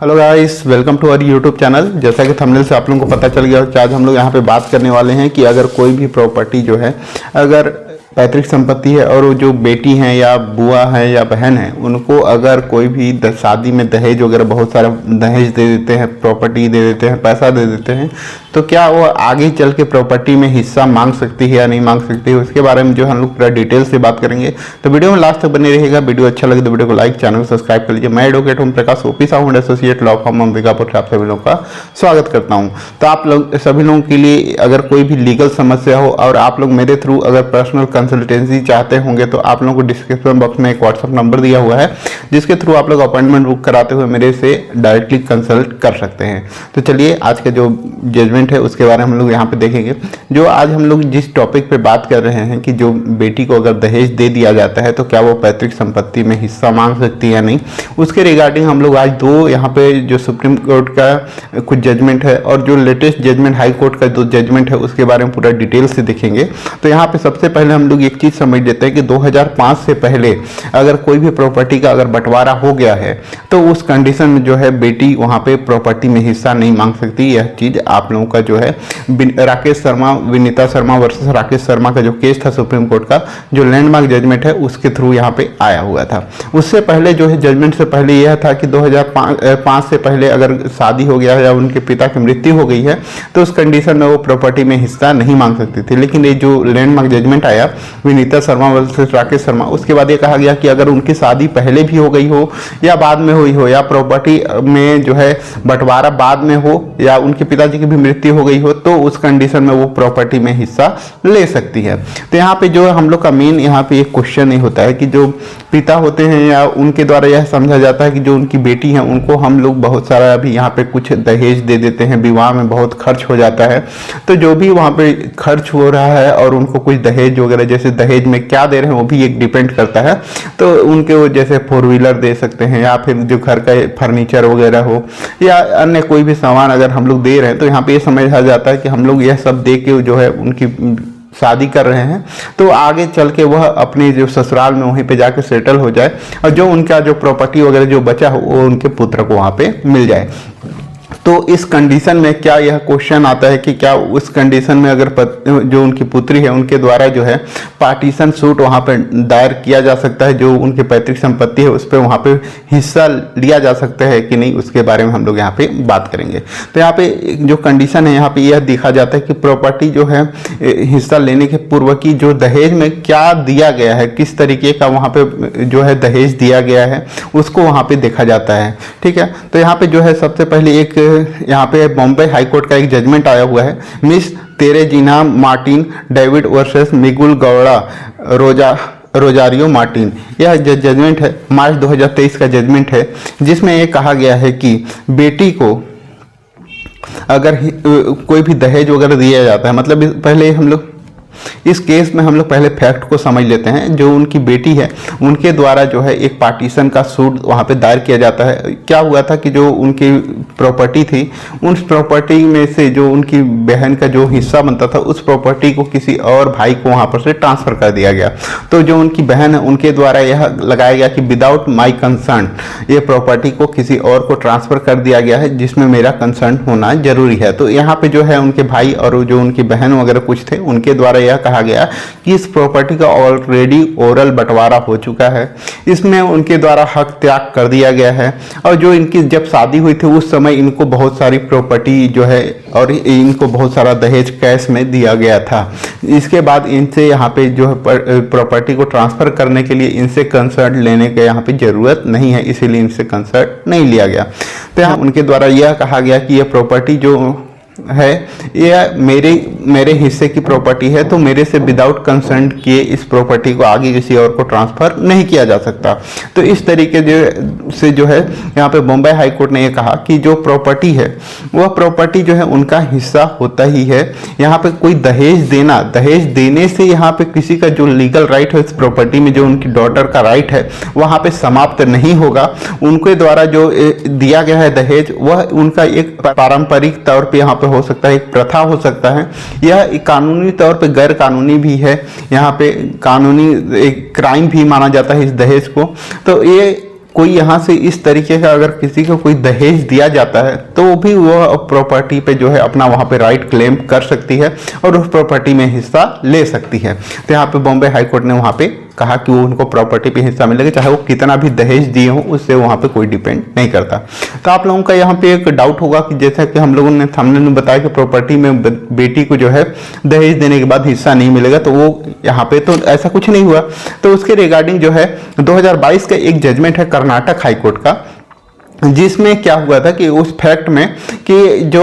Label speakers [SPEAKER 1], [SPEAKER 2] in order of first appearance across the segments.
[SPEAKER 1] Hello guys, welcome to our YouTube channel. जैसा कि thumbnail से आप लोगों को पता चल गया कि आज हम लोग यहाँ पे बात करने वाले हैं कि अगर कोई भी प्रॉपर्टी जो है, अगर पैतृक संपत्ति है और वो जो बेटी हैं या बुआ है या बहन है, उनको अगर कोई भी शादी में दहेज वगैरह बहुत सारा दहेज दे देते हैं, प्रॉपर्टी दे देते हैं, पैसा दे देते हैं, तो क्या वो आगे चल के प्रॉपर्टी में हिस्सा मांग सकती है या नहीं मांग सकती है, उसके बारे में जो हम लोग पूरा डिटेल से बात करेंगे। तो वीडियो में लास्ट तक बने रहेगा। वीडियो अच्छा लगे तो वीडियो को लाइक, चैनल को सब्सक्राइब कर लीजिए। मैं advocate Om Prakash, OP sound associate, law firm Ambikapur, आप सभी लोगों का स्वागत करता हूं। तो आप लोग सभी लोगों के लिए अगर कोई भी लीगल समस्या हो और आप लोग मेरे थ्रू अगर पर्सनल कंसल्टेंसी चाहते होंगे तो आप लोगों को डिस्क्रिप्शन बॉक्स में एक व्हाट्सएप नंबर दिया हुआ है, जिसके थ्रू आप लोग अपॉइंटमेंट बुक कराते हुए मेरे से डायरेक्टली कंसल्ट कर सकते हैं। तो चलिए आज का जो जजमेंट है उसके बारे में हम लोग यहाँ पे देखेंगे। जो आज हम लोग जिस टॉपिक पे बात कर रहे हैं कि जो बेटी को अगर दहेज दे दिया जाता है तो क्या वो पैतृक संपत्ति में हिस्सा मांग सकती है या नहीं, उसके रिगार्डिंग हम लोग आज दो यहाँ पे जो सुप्रीम कोर्ट का कुछ जजमेंट है और जो लेटेस्ट जजमेंट हाई कोर्ट का जो जजमेंट है उसके बारे में पूरा डिटेल से देखेंगे। तो यहाँ पे सबसे पहले हम लोग एक चीज समझ लेते हैं कि 2005 से पहले अगर कोई भी प्रॉपर्टी का अगर बंटवारा हो गया है तो उस कंडीशन में जो है बेटी वहां पे प्रॉपर्टी में हिस्सा नहीं मांग सकती। यह चीज आप लोगों का जो है राकेश शर्मा, विनीता शर्मा वर्सेस राकेश शर्मा का जो केस था सुप्रीम कोर्ट का, जो लैंडमार्क जजमेंट है उसके थ्रू यहाँ पे आया हुआ था। उससे पहले जो है जजमेंट से पहले यह था कि 2005 से पहले अगर शादी हो गया है या उनके पिता की मृत्यु हो गई है तो उस कंडीशन में वो प्रॉपर्टी में हिस्सा नहीं मांग सकती थी। लेकिन ये जो लैंडमार्क जजमेंट आया विनीता शर्मा वर्सेस राकेश शर्मा, उसके बाद ये कहा गया कि अगर उनकी शादी पहले भी हो गई हो या बाद में हुई हो या प्रॉपर्टी में जो है बंटवारा बाद में हो या उनके पिताजी की भी मृत्यु हो गई हो तो उस कंडीशन में वो प्रॉपर्टी में हिस्सा ले सकती है। तो यहाँ पे जो हम लोग का मेन यहाँ पे एक क्वेश्चन ये होता है कि जो पिता होते हैं या उनके द्वारा यह समझा जाता है कि जो उनकी बेटी है उनको हम लोग बहुत सारा अभी यहाँ पे कुछ दहेज दे देते हैं, विवाह में बहुत खर्च हो जाता है। तो जो भी वहाँ पे खर्च हो रहा है और उनको कुछ दहेज वगैरह, जैसे दहेज में क्या दे रहे हैं वो भी एक डिपेंड करता है। तो उनके वो जैसे 4 व्हीलर दे सकते हैं या फिर जो घर का फर्नीचर वगैरह हो या अन्य कोई भी सामान अगर हम लोग दे रहे हैं तो यहाँ पे ये समझा जाता है कि हम लोग यह सब दे के जो है उनकी शादी कर रहे हैं तो आगे चल के वह अपने जो ससुराल में वहीं पे जाके सेटल हो जाए और जो उनका जो प्रॉपर्टी वगैरह जो बचा हो वो उनके पुत्र को वहाँ पे मिल जाए। तो इस कंडीशन में क्या यह क्वेश्चन आता है कि क्या उस कंडीशन में अगर जो उनकी पुत्री है उनके द्वारा जो है पार्टीशन सूट वहां पर दायर किया जा सकता है, जो उनकी पैतृक संपत्ति है उस पर वहां पे हिस्सा लिया जा सकता है कि नहीं, उसके बारे में हम लोग यहाँ पे बात करेंगे। तो यहाँ पे जो कंडीशन है यहाँ पे यह देखा जाता है कि प्रॉपर्टी जो है हिस्सा लेने के पूर्व की जो दहेज में क्या दिया गया है, किस तरीके का वहाँ पे जो है दहेज दिया गया है उसको वहाँ पे देखा जाता है। ठीक है, तो यहाँ पे जो है सबसे पहले एक यहाँ पे बॉम्बे हाई कोर्ट का एक जजमेंट आया हुआ है, मिस तेरेजीना मार्टिन डेविड वर्सेस मिगुल गौड़ा रोजारियो मार्टिन। यह जजमेंट है मार्च 2023 का जजमेंट है, जिसमें ये कहा गया है कि बेटी को अगर कोई भी दहेज वगैरह दिया जाता है, मतलब पहले हम लोग इस केस में हम लोग पहले फैक्ट को समझ लेते हैं। जो उनकी बेटी है उनके द्वारा जो है एक पार्टीशन का सूट वहाँ पे दायर किया जाता है। क्या हुआ था कि जो उनकी प्रॉपर्टी थी उस प्रॉपर्टी में से जो उनकी बहन का जो हिस्सा बनता था उस प्रॉपर्टी को किसी और भाई को वहाँ पर से ट्रांसफर कर दिया गया। तो जो उनकी बहन है उनके द्वारा यह लगाया गया कि विदाउट माई कंसर्न ये प्रॉपर्टी को किसी और को ट्रांसफर कर दिया गया है, जिसमें मेरा कंसर्न होना जरूरी है। तो यहाँ पे जो है उनके भाई और जो उनकी बहन वगैरह कुछ थे उनके द्वारा यह कहा गया कि इस प्रॉपर्टी का ऑलरेडी ओरल बंटवारा हो चुका है, इसमें उनके द्वारा हक त्याग कर दिया गया है और जो इनकी जब शादी हुई थी उस समय इनको बहुत सारी प्रॉपर्टी जो है और इनको बहुत सारा दहेज कैश में दिया गया था। इसके बाद इनसे यहाँ पे जो है प्रॉपर्टी को ट्रांसफर करने के लिए इनसे कंसर्ट लेने के यहाँ पे जरूरत नहीं है, इसीलिए इनसे कंसर्ट नहीं लिया गया। तो यहाँ उनके द्वारा यह कहा गया कि यह प्रॉपर्टी जो है यह मेरे हिस्से की प्रॉपर्टी है, तो मेरे से विदाउट कंसेंट किए इस प्रॉपर्टी को आगे किसी और को ट्रांसफर नहीं किया जा सकता। तो इस तरीके से जो है यहाँ पे बॉम्बे हाई कोर्ट ने यह कहा कि जो प्रॉपर्टी है वह प्रॉपर्टी जो है उनका हिस्सा होता ही है। यहाँ पे कोई दहेज देने से यहाँ पे किसी का जो लीगल राइट है इस प्रॉपर्टी में, जो उनकी डॉटर का राइट है, वहाँ पे समाप्त नहीं होगा। उनके द्वारा जो दिया गया है दहेज वह उनका एक पारंपरिक तौर पे यहाँ पे हो सकता है, एक प्रथा हो सकता है, यह कानूनी तौर पे गैर कानूनी भी है। यहाँ पे कानूनी एक क्राइम भी माना जाता है इस दहेज को। तो ये कोई यहाँ से इस तरीके का अगर किसी को कोई दहेज दिया जाता है तो वो भी वह प्रॉपर्टी पे जो है अपना वहाँ पे राइट क्लेम कर सकती है और उस प्रॉपर्टी में हिस्सा ले सकती है। तो यहाँ पे बॉम्बे हाई कोर्ट ने वहाँ पे कहा कि वो उनको प्रॉपर्टी पे हिस्सा मिलेगा, चाहे वो कितना भी दहेज दिए हो, उससे वहाँ पे कोई डिपेंड नहीं करता। तो आप लोगों का यहाँ पे एक डाउट होगा कि जैसा कि हम लोगों ने थंबनेल में बताया कि प्रॉपर्टी में बेटी को जो है दहेज देने के बाद हिस्सा नहीं मिलेगा, तो वो यहाँ पे तो ऐसा कुछ नहीं हुआ। तो उसके रिगार्डिंग जो है 2022 का एक जजमेंट है कर्नाटक हाई कोर्ट का, जिसमें क्या हुआ था कि उस फैक्ट में कि जो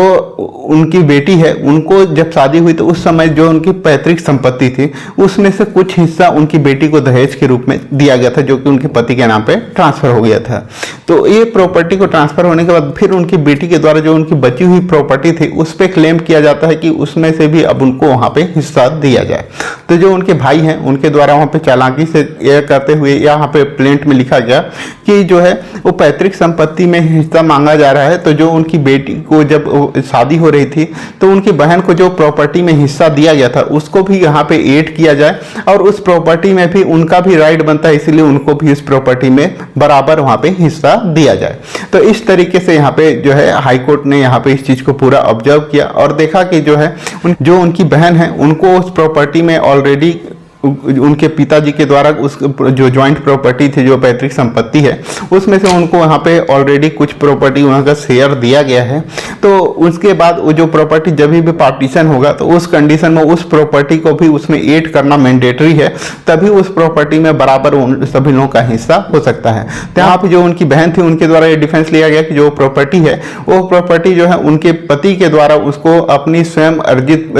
[SPEAKER 1] उनकी बेटी है उनको जब शादी हुई तो उस समय जो उनकी पैतृक संपत्ति थी उसमें से कुछ हिस्सा उनकी बेटी को दहेज के रूप में दिया गया था, जो कि उनके पति के नाम पे ट्रांसफर हो गया था। तो ये प्रॉपर्टी को ट्रांसफर होने के बाद फिर उनकी बेटी के द्वारा जो उनकी बची हुई प्रॉपर्टी थी उस पर क्लेम किया जाता है कि उसमें से भी अब उनको वहाँ पे हिस्सा दिया जाए। तो जो उनके भाई हैं उनके द्वारा वहाँ पे चालाकी से यह करते हुए यहाँ पे प्लेंट में लिखा गया कि जो है वो पैतृक संपत्ति में हिस्सा मांगा जा रहा है। तो जो उनकी बेटी को जब शादी हो रही थी तो उनकी बहन को जो प्रॉपर्टी में हिस्सा दिया गया था उसको भी यहाँ पे ऐड किया जाए और उस प्रॉपर्टी में भी उनका भी राइट बनता है, इसलिए उनको भी इस प्रॉपर्टी में बराबर वहाँ पे हिस्सा दिया जाए। तो इस तरीके से यहाँ पे जो है हाई कोर्ट ने यहाँ पे इस चीज को पूरा ऑब्जर्व किया और देखा कि जो है जो उनकी बहन है उनको उस प्रॉपर्टी में ऑलरेडी उनके पिताजी के द्वारा उस जो जॉइंट प्रॉपर्टी थी, जो पैतृक संपत्ति है, उसमें से उनको वहाँ पे ऑलरेडी कुछ प्रॉपर्टी वहाँ का शेयर दिया गया है। तो उसके बाद वो जो प्रॉपर्टी जब भी पार्टीशन होगा तो उस कंडीशन में उस प्रॉपर्टी को भी उसमें ऐड करना मैंडेटरी है, तभी उस प्रॉपर्टी में बराबर सभी लोगों का हिस्सा हो सकता है। तो यहाँ पे जो उनकी बहन थी उनके द्वारा ये डिफेंस लिया गया कि जो प्रॉपर्टी है वो प्रॉपर्टी जो है उनके पति के द्वारा उसको अपनी स्वयं अर्जित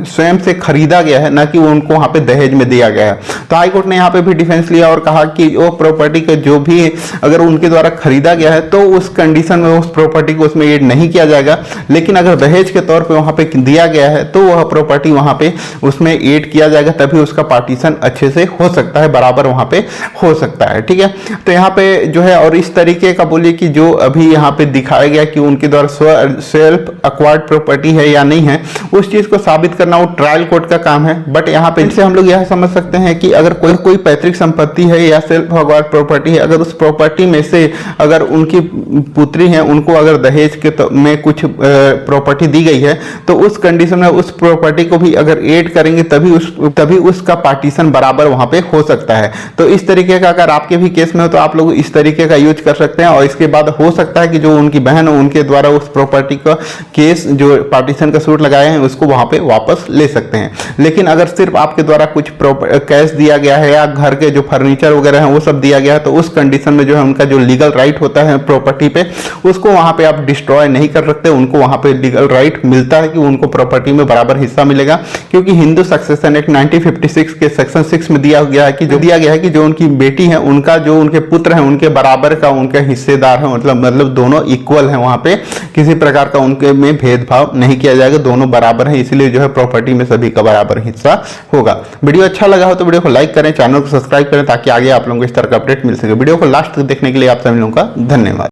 [SPEAKER 1] स्वयं से खरीदा गया है, न कि वो उनको वहाँ पे दहेज में दिया गया है। तो हाई कोर्ट ने यहाँ पे भी डिफेंस लिया और कहा कि वो प्रॉपर्टी का जो भी अगर उनके द्वारा खरीदा गया है तो उस कंडीशन में उस प्रॉपर्टी को उसमें ऐड नहीं किया जाएगा, लेकिन अगर दहेज के तौर पे वहाँ पे दिया गया है तो वह प्रॉपर्टी वहाँ पे उसमें ऐड किया जाएगा, तभी उसका पार्टीशन अच्छे से हो सकता है, बराबर वहाँ पे हो सकता है। ठीक है, तो यहाँ पे जो है और इस तरीके का बोलिए कि जो अभी यहाँ पे दिखाया गया कि उनके द्वारा सेल्फ अक्वायर्ड प्रॉपर्टी है या नहीं है, उस चीज को साबित करना वो ट्रायल कोर्ट का काम है। बट यहाँ पे इनसे हम लोग यह समझ सकते हैं कि अगर कोई पैतृक संपत्ति है या सेल्फ अक्वायर्ड प्रॉपर्टी है, अगर उस प्रॉपर्टी में से अगर उनकी पुत्री है उनको अगर दहेज के में कुछ प्रॉपर्टी दी गई है तो उस कंडीशन में उस प्रॉपर्टी को भी अगर ऐड करेंगे तभी उसका पार्टीशन बराबर वहां पे हो सकता है। तो इस तरीके का अगर आपके भी केस में हो तो आप लोग इस तरीके का यूज कर सकते हैं और इसके बाद हो सकता है कि जो उनकी बहन हो उनके द्वारा उस प्रॉपर्टी का केस जो पार्टीशन का सूट लगाए हैं उसको वहां पे वापस ले सकते हैं। लेकिन अगर सिर्फ आपके द्वारा कुछ कैश दिया गया है या घर के जो फर्नीचर वगैरह है वो सब दिया गया है तो उस कंडीशन में जो है उनका जो लीगल राइट होता है प्रॉपर्टी पे उसको वहां पे आप डिस्ट्रॉय नहीं कर सकते। उनको वहां पे लीगल राइट मिलता है कि उनको प्रॉपर्टी में बराबर हिस्सा मिलेगा, क्योंकि हिंदू सक्सेशन एक्ट 1956 के सेक्शन 6 में दिया गया है कि जो उनकी बेटी है उनका जो उनके पुत्र है उनके बराबर का उनका हिस्सेदार है, मतलब दोनों इक्वल है, वहां पे किसी प्रकार का उनके में भेदभाव नहीं किया जाएगा, दोनों बराबर है, इसलिए जो है प्रॉपर्टी में सभी का बराबर हिस्सा होगा। वीडियो अच्छा लगा हो तो वीडियो को लाइक करें, चैनल को सब्सक्राइब करें ताकि आगे आप लोगों को इस तरह का अपडेट मिल सके। वीडियो को लास्ट तक देखने के लिए आप सभी लोगों का धन्यवाद।